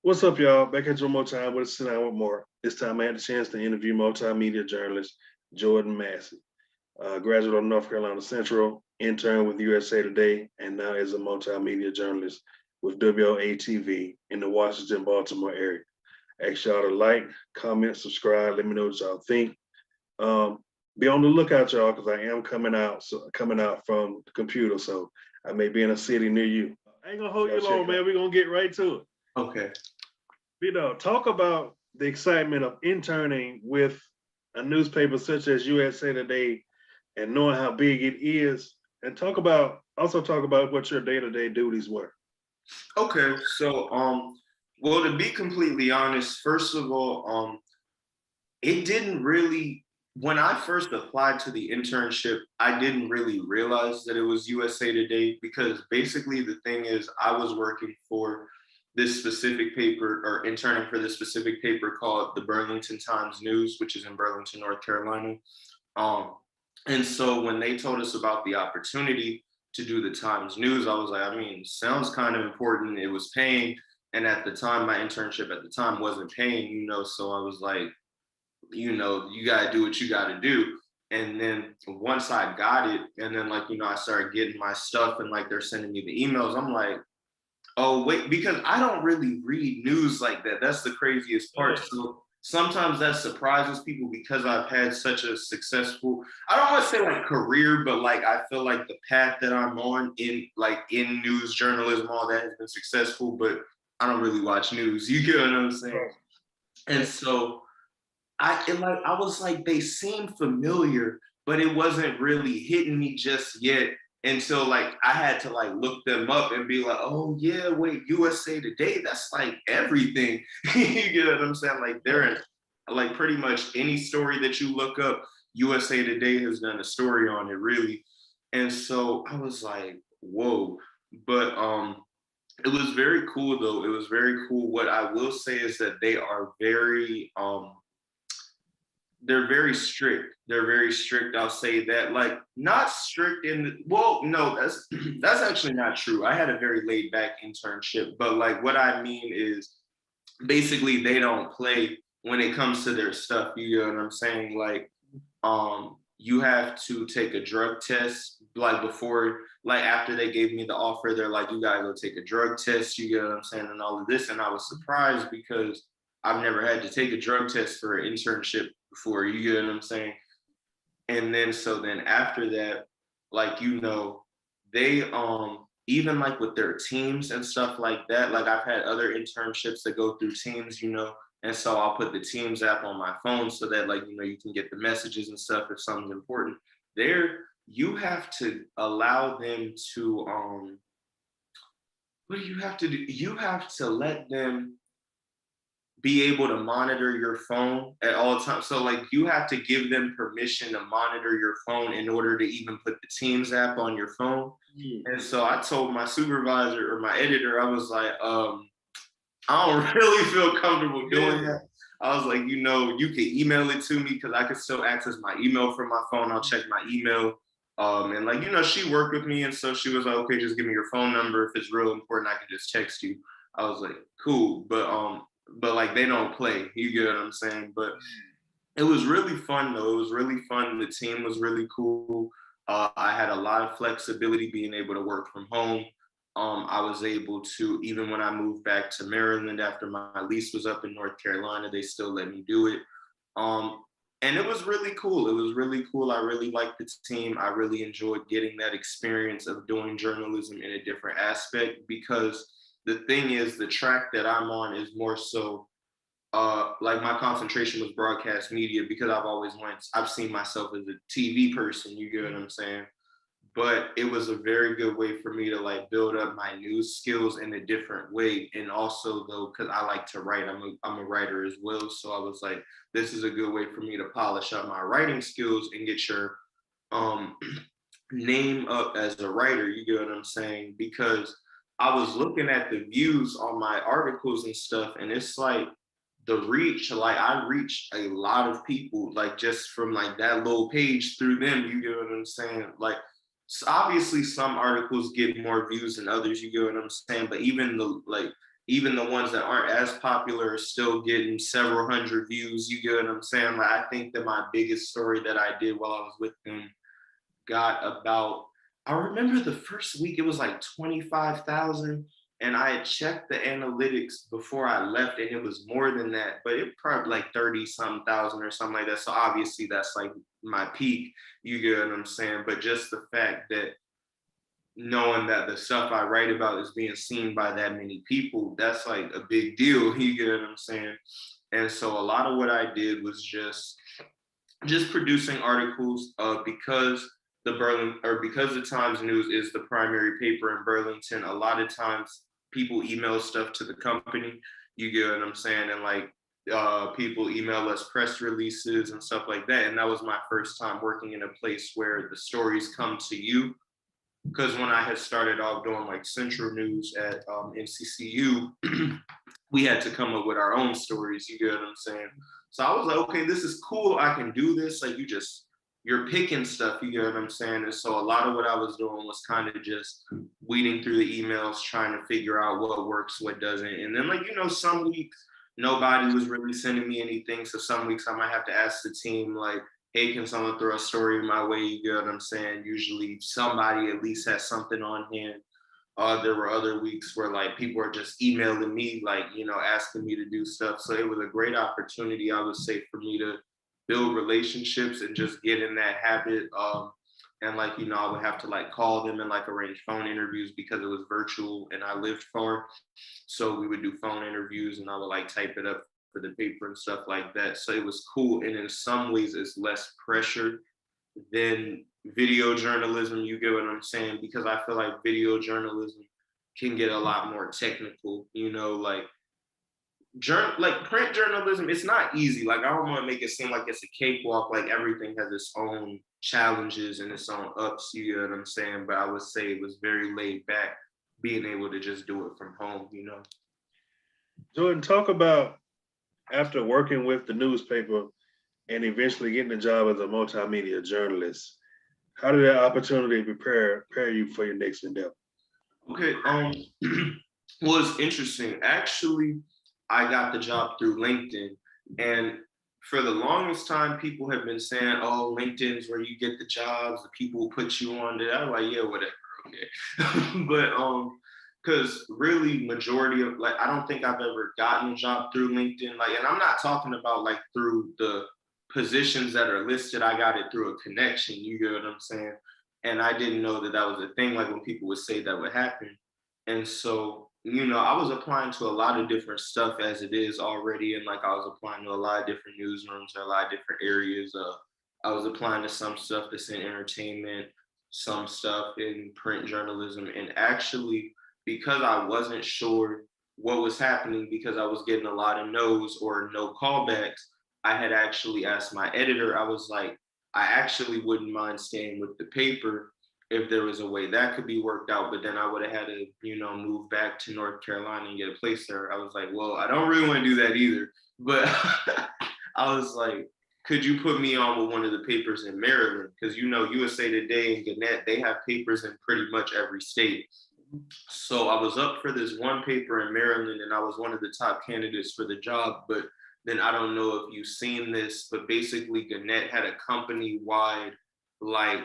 What's up, y'all? Back at you one more time with a sit down with more. This time I had the chance to interview multimedia journalist Jordan Massey, graduate of North Carolina Central, intern with USA Today, and now is a multimedia journalist with WOATV in the Washington, Baltimore area. Ask y'all to like, comment, subscribe. Let me know what y'all think. Um, be on the lookout, y'all, because I am coming out from the computer, so I may be in a city near you. I ain't gonna hold you long, man. We're gonna get right to it. Okay. Talk about the excitement of interning with a newspaper such as USA Today and knowing how big it is, and talk about what your day-to-day duties were. Okay. Well, to be completely honest, first of all, it didn't really, when I first applied to the internship, I didn't really realize that it was USA Today because basically the thing is, I was working for this specific paper or interning for this specific paper called the Burlington Times News, which is in Burlington, North Carolina. Um, and so when they told us about the opportunity to do the Times News, I was like, I mean, sounds kind of important. It was paying. And at the time, my internship at the time wasn't paying, so I was like, you got to do what you got to do. And then once I got it, and then I started getting my stuff and like they're sending me the emails, I'm like, oh, wait, because I don't really read news like that. That's the craziest part. So sometimes that surprises people because I've had such a successful, I don't want to say like career, but like I feel like the path that I'm on in news journalism, all that has been successful, but I don't really watch news. You get what I'm saying? And so I was like, they seem familiar, but it wasn't really hitting me just yet until like I had to like look them up and be like, oh yeah, wait, USA Today, that's like everything. You get what I'm saying? Like they're in like pretty much any story that you look up, USA Today has done a story on it, really. And so I was like, whoa. But it was very cool though. It was very cool. What I will say is that they are very they're very strict. They're very strict. I'll say that. Like not strict in the, well, no, that's actually not true. I had a very laid back internship, but like what I mean is basically they don't play when it comes to their stuff. You know what I'm saying? Like you have to take a drug test like before, like after they gave me the offer, they're like, you gotta go take a drug test, you get what I'm saying, and all of this. And I was surprised because I've never had to take a drug test for an internship before, you get what I'm saying? And then so then after that, like they even like with their teams and stuff like that, like I've had other internships that go through teams, and so I'll put the teams app on my phone so that like you can get the messages and stuff if something's important. There you have to allow them to what do you have to do? You have to let them be able to monitor your phone at all times. So like you have to give them permission to monitor your phone in order to even put the Teams app on your phone. And so I told my supervisor or my editor, I was like, I don't really feel comfortable doing that. I was like, you can email it to me because I can still access my email from my phone. I'll check my email. And like, she worked with me. And so she was like, okay, just give me your phone number. If it's real important, I can just text you. I was like, cool. But like they don't play. You get what I'm saying? But it was really fun though. It was really fun. The team was really cool. I had a lot of flexibility being able to work from home. I was able to, even when I moved back to Maryland after my lease was up in North Carolina, they still let me do it. Um, and it was really cool. It was really cool. I really liked the team. I really enjoyed getting that experience of doing journalism in a different aspect because the thing is, the track that I'm on is more so like my concentration was broadcast media because I've seen myself as a TV person, you get what I'm saying? But it was a very good way for me to like build up my news skills in a different way. And also though, because I like to write, I'm a writer as well. So I was like, this is a good way for me to polish up my writing skills and get your um, name up as a writer, you get what I'm saying? Because I was looking at the views on my articles and stuff, and it's like the reach, like I reached a lot of people, like just from like that little page through them, you get what I'm saying? Like obviously some articles get more views than others, you get what I'm saying? But even the like even the ones that aren't as popular are still getting several hundred views. You get what I'm saying? Like, I think that my biggest story that I did while I was with them got about, I remember the first week it was like 25,000. And I had checked the analytics before I left and it was more than that, but it probably like 30 some thousand or something like that. So obviously that's like my peak. You get what I'm saying? But just the fact that knowing that the stuff I write about is being seen by that many people, that's like a big deal. You get what I'm saying? And so a lot of what I did was just producing articles because because the Times News is the primary paper in Burlington. A lot of times people email stuff to the company. You get what I'm saying? And like people email us press releases and stuff like that. And that was my first time working in a place where the stories come to you, because when I had started off doing like Central News at NCCU, we had to come up with our own stories. You get what I'm saying? So I was like, okay, this is cool. I can do this. Like you're picking stuff. You get what I'm saying? And so a lot of what I was doing was kind of just weeding through the emails, trying to figure out what works, what doesn't. And then like, some weeks nobody was really sending me anything. So some weeks I might have to ask the team like, hey, can someone throw a story my way? You get what I'm saying? Usually somebody at least has something on hand. There were other weeks where like people were just emailing me, like, asking me to do stuff. So it was a great opportunity, I would say, for me to build relationships and just get in that habit. And like, I would have to like call them and like arrange phone interviews because it was virtual and I lived far. So we would do phone interviews and I would like type it up for the paper and stuff like that. So it was cool. And in some ways it's less pressure than video journalism. You get what I'm saying? Because I feel like video journalism can get a lot more technical, like like print journalism, it's not easy. Like I don't want to make it seem like it's a cakewalk, like everything has its own challenges and its own ups, you get what I'm saying? But I would say it was very laid back, being able to just do it from home. Jordan, talk about after working with the newspaper and eventually getting a job as a multimedia journalist. How did that opportunity prepare you for your next endeavor? Okay, well, it's interesting. Actually, I got the job through LinkedIn, and for the longest time, people have been saying, "Oh, LinkedIn's where you get the jobs. The people who put you on there." I'm like, "Yeah, whatever, okay." But because really, majority of like, I don't think I've ever gotten a job through LinkedIn. Like, and I'm not talking about like through the positions that are listed. I got it through a connection. You get what I'm saying? And I didn't know that that was a thing. Like when people would say that would happen, and so I was applying to a lot of different stuff as it is already, and like I was applying to a lot of different newsrooms and a lot of different areas. I was applying to some stuff that's in entertainment, some stuff in print journalism, and actually because I wasn't sure what was happening because I was getting a lot of no's or no callbacks, I had actually asked my editor. I was like, I actually wouldn't mind staying with the paper if there was a way that could be worked out, but then I would have had to, move back to North Carolina and get a place there. I was like, well, I don't really want to do that either. But I was like, could you put me on with one of the papers in Maryland? Because USA Today and Gannett, they have papers in pretty much every state. So I was up for this one paper in Maryland and I was one of the top candidates for the job. But then I don't know if you've seen this, but basically Gannett had a company wide, like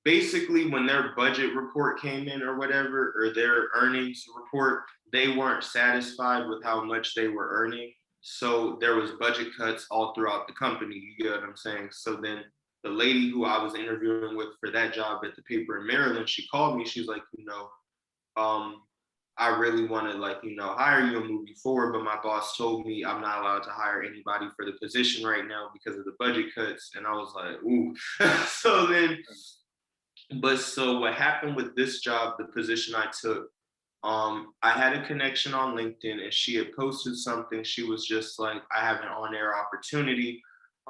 basically when their budget report came in or whatever, or their earnings report, they weren't satisfied with how much they were earning. So there was budget cuts all throughout the company. You get what I'm saying? So then the lady who I was interviewing with for that job at the paper in Maryland, she called me. She's like, um, I really want to like, hire you and move you forward, but my boss told me I'm not allowed to hire anybody for the position right now because of the budget cuts. And I was like, ooh. So then so what happened with this job, the position I took, I had a connection on LinkedIn and she had posted something. She was just like, I have an on-air opportunity.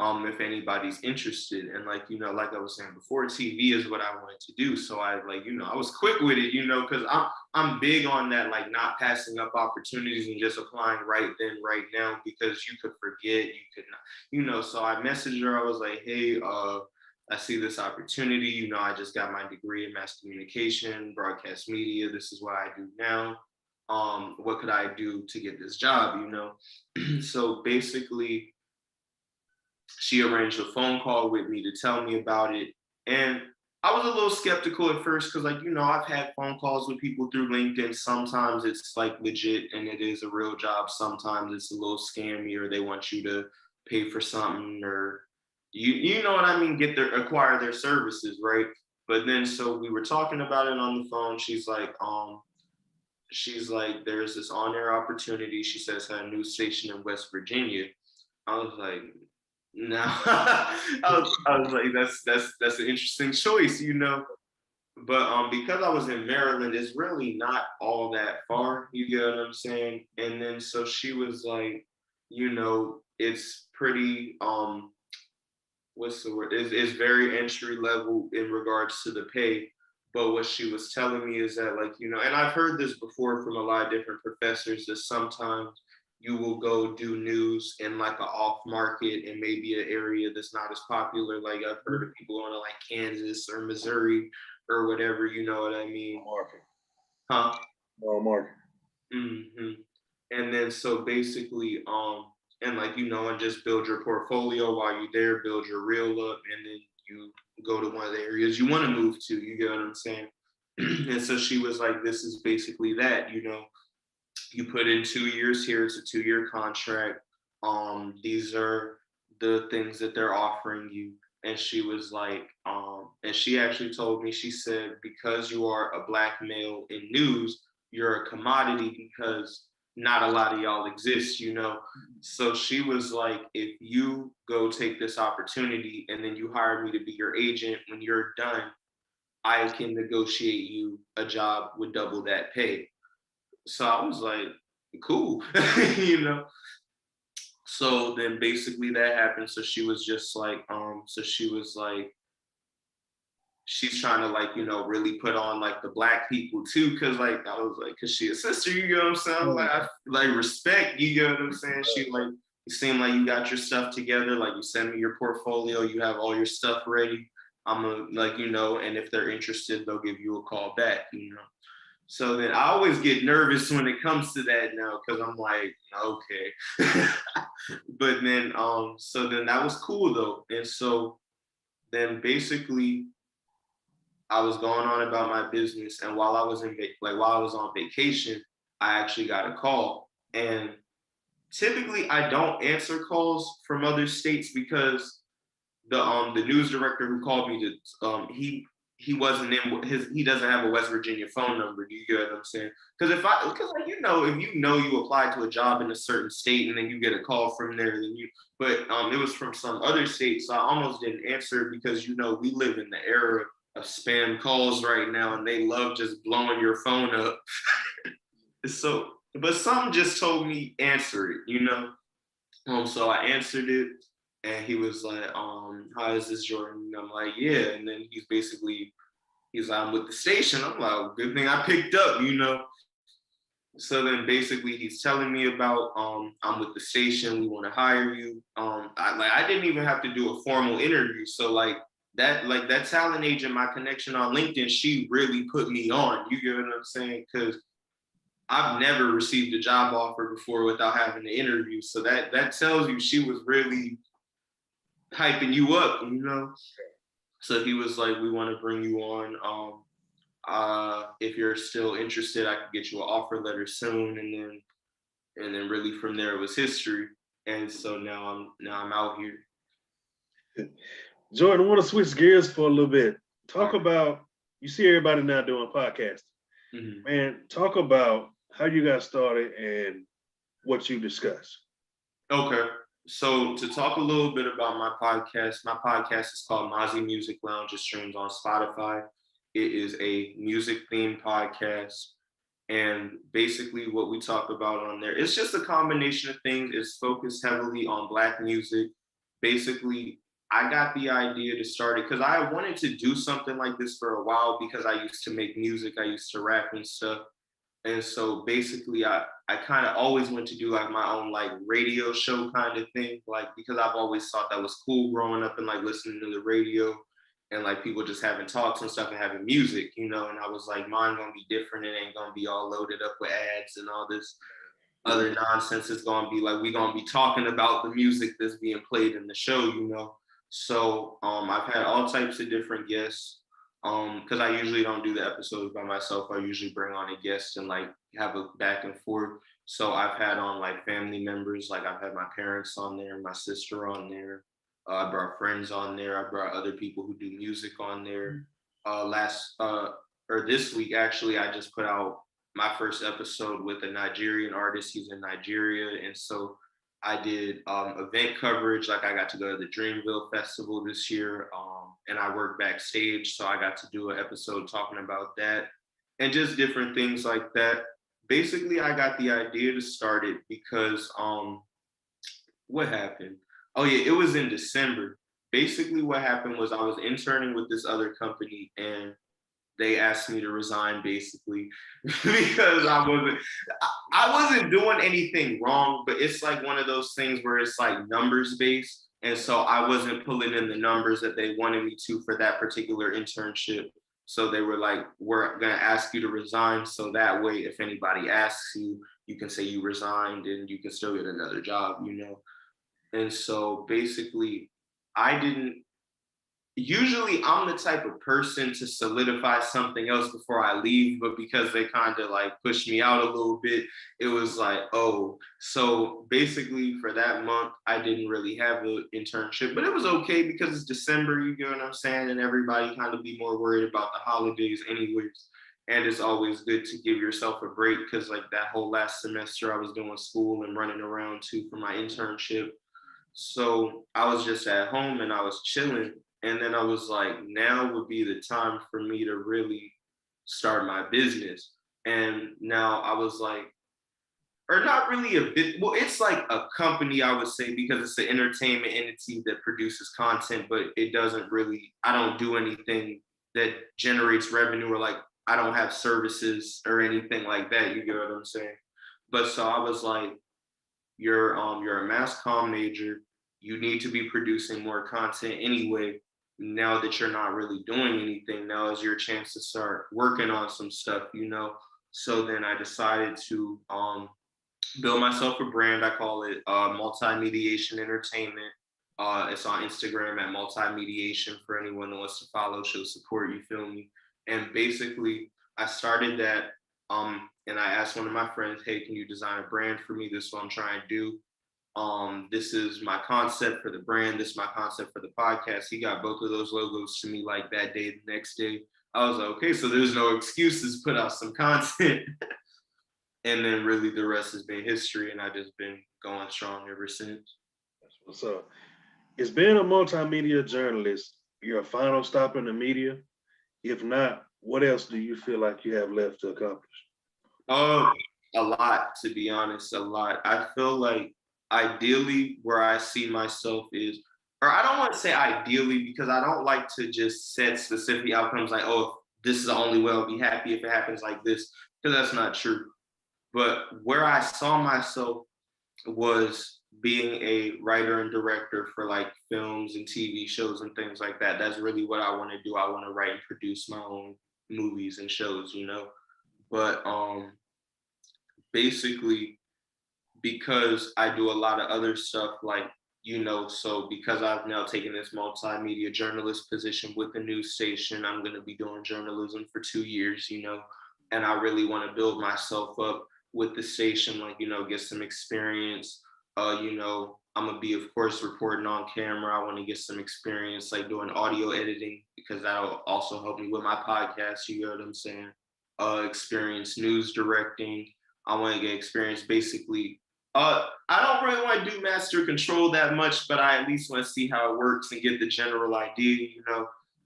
If anybody's interested. And like, like I was saying before, TV is what I wanted to do. So I like, I was quick with it, because I'm big on that, like not passing up opportunities and just applying right then, right now, because you could forget, you could not, so I messaged her, I was like, hey, I see this opportunity. I just got my degree in mass communication, broadcast media. This is what I do now. what could I do to get this job, So basically, she arranged a phone call with me to tell me about it. And I was a little skeptical at first because, like, I've had phone calls with people through LinkedIn. Sometimes it's like legit and it is a real job. Sometimes it's a little scammy or they want you to pay for something or you know what I mean, acquire their services, right? But then so we were talking about it on the phone. She's like, there's this on-air opportunity. She says at a news station in West Virginia. I was like, no. I was like, that's an interesting choice. But because I was in Maryland, it's really not all that far. You get what I'm saying? And then so she was like, it's pretty what's the word? It's very entry level in regards to the pay. But what she was telling me is that, like, and I've heard this before from a lot of different professors, that sometimes you will go do news in like an off market and maybe an area that's not as popular. Like I've heard of people going to like Kansas or Missouri or whatever, you know what I mean? Market. Huh? Market. hmm And then so basically, and like, and just build your portfolio while you're there, build your reel up, and then you go to one of the areas you want to move to. You get what I'm saying? And so she was like, this is basically that, you put in 2 years here, it's a 2-year contract. These are the things that they're offering you. And she was like, and she actually told me, she said, because you are a Black male in news, you're a commodity because not a lot of y'all exist. So she was like, if you go take this opportunity and then you hire me to be your agent, when you're done, I can negotiate you a job with double that pay. So I was like, cool, you know. So then basically that happened. So she was just like, she's trying to like, really put on like the Black people too. Cause like I was like, cause she a sister, you know what I'm saying? Like I like respect, you know what I'm saying? She like, you seem like you got your stuff together, like you send me your portfolio, you have all your stuff ready. I'm gonna like, and if they're interested, they'll give you a call back. So then I always get nervous when it comes to that now because I'm like, okay. But then so then that was cool though. And so then basically I was going on about my business, and while I was while I was on vacation, I actually got a call. And typically I don't answer calls from other states because the news director who called me to he wasn't in he doesn't have a West Virginia phone number. Do you get what I'm saying? Because because like if you applied to a job in a certain state and then you get a call from there, then but it was from some other state, so I almost didn't answer because we live in the era of spam calls right now, and they love just blowing your phone up. So, but some just told me answer it. So I answered it, and he was like, "Hi, is this Jordan?" And I'm like, "Yeah." And then he's like, "I'm with the station." I'm like, "Good thing I picked up." So then basically he's telling me about, I'm with the station. We want to hire you. I didn't even have to do a formal interview. So that talent agent, my connection on LinkedIn, she really put me on. You get what I'm saying? Because I've never received a job offer before without having an interview. So that tells you she was really hyping you up. So he was like, "We want to bring you on. If you're still interested, I could get you an offer letter soon." And then really from there it was history. And so now I'm out here. Jordan, I want to switch gears for a little bit. Talk Right. about, you see everybody now doing podcasts. Mm-hmm. Man, talk about how you got started and what you discuss. Okay. So to talk a little bit about my podcast is called Mozzie Music Lounge. It streams on Spotify. It is a music themed podcast. And basically what we talk about on there, it's just a combination of things. It's focused heavily on Black music. Basically, I got the idea to start it because I wanted to do something like this for a while because I used to make music. I used to rap and stuff. And so basically I kind of always went to do like my own like radio show kind of thing, like because I've always thought that was cool growing up and like listening to the radio. and like people just having talks and stuff and having music, and I was like, mine gonna be different. It ain't gonna be all loaded up with ads and all this other nonsense. Is gonna be like we gonna be talking about the music that's being played in the show. So I've had all types of different guests. Because I usually don't do the episodes by myself. I usually bring on a guest and like have a back and forth. So I've had on like family members, like I've had my parents on there, my sister on there. I brought friends on there. I brought other people who do music on there. Last or this week, actually, I just put out my first episode with a Nigerian artist. He's in Nigeria, and so I did event coverage. Like I got to go to the Dreamville Festival this year, and I worked backstage, so I got to do an episode talking about that and just different things like that. Basically, I got the idea to start it because what happened? Oh yeah, it was in December. Basically, what happened was I was interning with this other company, and they asked me to resign basically because I wasn't doing anything wrong, but it's like one of those things where it's like numbers based. And so I wasn't pulling in the numbers that they wanted me to for that particular internship. So they were like, we're gonna ask you to resign. So that way, if anybody asks you, you can say you resigned and you can still get another job. And so basically, I didn't usually I'm the type of person to solidify something else before I leave, but because they kind of like pushed me out a little bit, it was like, oh, so basically for that month, I didn't really have an internship, but it was okay because it's December, you get what I'm saying? And everybody kind of be more worried about the holidays anyways. And it's always good to give yourself a break because like that whole last semester I was doing school and running around too for my internship. So I was just at home and I was chilling. And then I was like, now would be the time for me to really start my business. And now I was like, or not really a bit, well, it's like a company, I would say, because it's an entertainment entity that produces content, but it doesn't really, I don't do anything that generates revenue or like I don't have services or anything like that. You get what I'm saying? But so I was like, you're a mass comm major. You need to be producing more content anyway. Now that you're not really doing anything, now is your chance to start working on some stuff. So then I decided to build myself a brand. I call it Multimediation Entertainment. It's on Instagram at Multimediation for anyone that wants to follow, show support, you feel me? And basically, I started that and I asked one of my friends, hey, can you design a brand for me? This is what I'm trying to do. This is my concept for the brand. This is my concept for the podcast. He got both of those logos to me like that day, the next day. I was like, okay, so there's no excuses, put out some content. And then really the rest has been history, and I just been going strong ever since. That's what's up. Is being a multimedia journalist your final stop in the media? If not, what else do you feel like you have left to accomplish? Oh, a lot, to be honest, a lot. I feel like ideally where I see myself is, or I don't want to say ideally because I don't like to just set specific outcomes like, oh, this is the only way I'll be happy if it happens like this, because that's not true. But where I saw myself was being a writer and director for like films and TV shows and things like that. That's really what I want to do. I want to write and produce my own movies and shows. But basically because I do a lot of other stuff so because I've now taken this multimedia journalist position with the news station, I'm going to be doing journalism for 2 years, and I really want to build myself up with the station, get some experience. I'm gonna be, of course, reporting on camera. I want to get some experience, like doing audio editing, because that'll also help me with my podcast. You know what I'm saying? Experience news directing. I want to get experience basically. I don't really want to do master control that much, but I at least want to see how it works and get the general idea,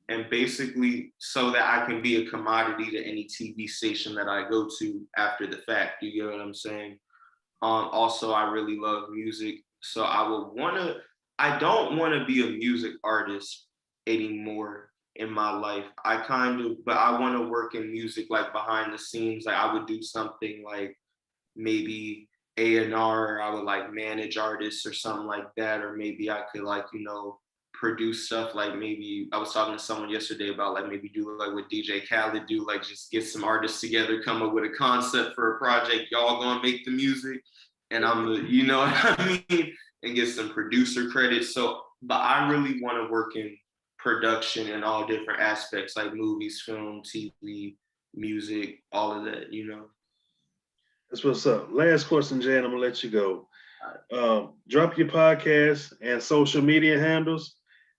and basically so that I can be a commodity to any TV station that I go to after the fact. You get what I'm saying? Also, I really love music, so I don't want to be a music artist anymore in my life. But I want to work in music like behind the scenes. Like I would do something like maybe A&R, I would like manage artists or something like that, or maybe I could produce stuff. Like maybe I was talking to someone yesterday about like maybe do like what DJ Khaled do, like just get some artists together, come up with a concept for a project. Y'all gonna make the music, and I'm the, you know what I mean, and get some producer credits. So, but I really want to work in production in all different aspects, like movies, film, TV, music, all of that. You know. That's what's up. Last question, Jan. I'm gonna let you go. Drop your podcast and social media handles.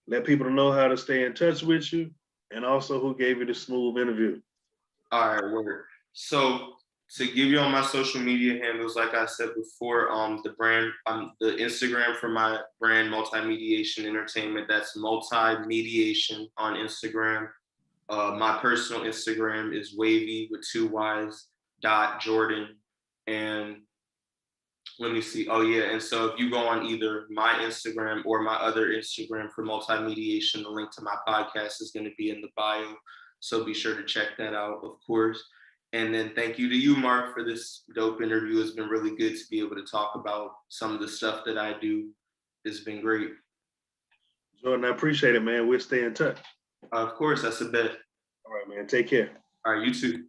Let people know how to stay in touch with you, and also who gave you the smooth interview. All right, word. So to give you all my social media handles, like I said before, the brand, the Instagram for my brand, Multimediation Entertainment. That's Multimediation on Instagram. My personal Instagram is wavy with 2 Y's .Jordan. And let me see. Oh yeah. And so if you go on either my Instagram or my other Instagram for Multimediation, the link to my podcast is going to be in the bio. So be sure to check that out, of course. And then thank you to you, Mark, for this dope interview. It's been really good to be able to talk about some of the stuff that I do. It's been great. Jordan, I appreciate it, man. We'll stay in touch. Of course, that's a bet. All right, man. Take care. All right, you too.